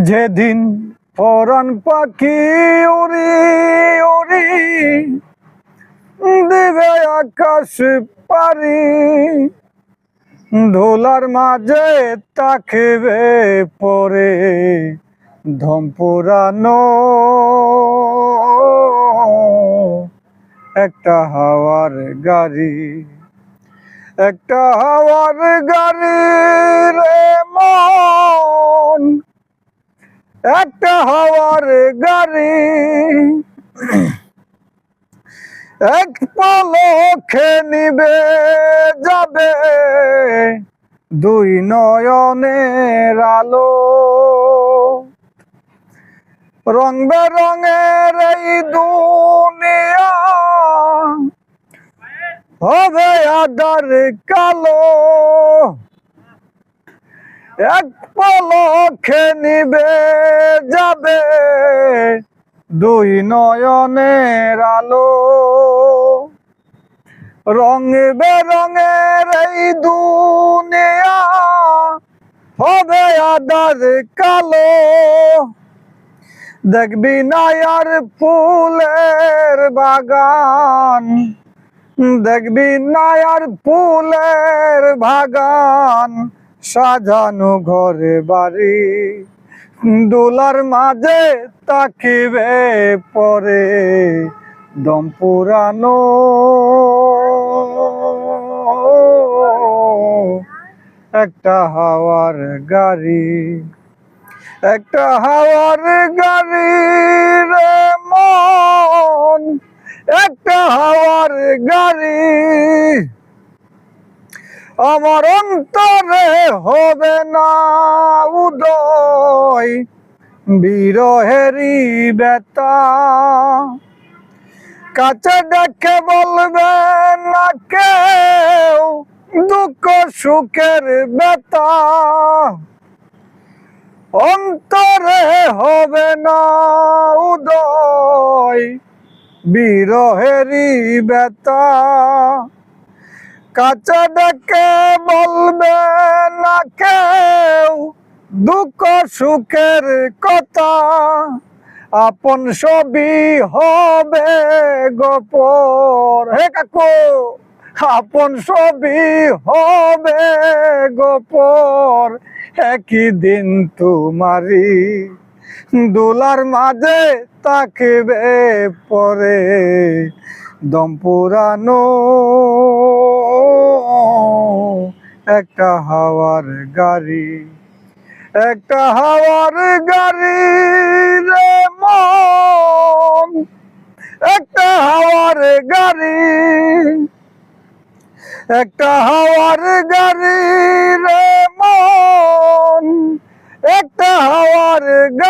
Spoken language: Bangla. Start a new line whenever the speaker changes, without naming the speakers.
যেদিন পরাণ পাখি উড়ি উড়ি দিবে আকাশ পারি, ধুলার মাঝে তাকিবে পরে ধম পুরানো একটা হাওয়ার গাড়ি, একটা হাওয়ার গাড়ি রে মন, একটা হাওয়ার গাড়ি। এক পলকে নিবে যাবে দুই নয়নের আলো, রং বেরঙের এই দুনিয়া হবে আধার কালো। এক পলকে নিবে যাবে দুই নয়নের আলো, রং বেরঙের এই দুনিয়া হবে আধার কালো। দেখবি না আর ফুলের বাগান, দেখবি না আর ফুলের বাগান, সাজানো ঘরে বাড়ি, দোলার মাঝে তাকিবে পরে দম পুরানো একটা হাওয়ার গাড়ি, একটা হাওয়ার গাড়ি রে মন, একটা হাওয়ার গাড়ি। আমার অন্তরে হবে না উদয় বিরহেরি ব্যথা, কাছে ডেকে বলবে না কেউ দুঃখ সুখের ব্যথা। অন্তরে হবে না উদয় বিরহেরি ব্যথা, কাছে ডেকে বলবে না কেউ দুঃখ সুখের কথা। আপন ছবি হবে গোপর, হে কাকু, আপন ছবি হবে গোপর একই দিন তোমারি, দোলার মাঝে তাকিবে পরে দম পুরানো একটা হাওয়ার গাড়ি, একটা হাওয়ার গাড়ি রে মন, একটা হাওয়ার গাড়ি, একটা হাওয়ার গাড়ি রে মন, একটা হাওয়ার গাড়ি।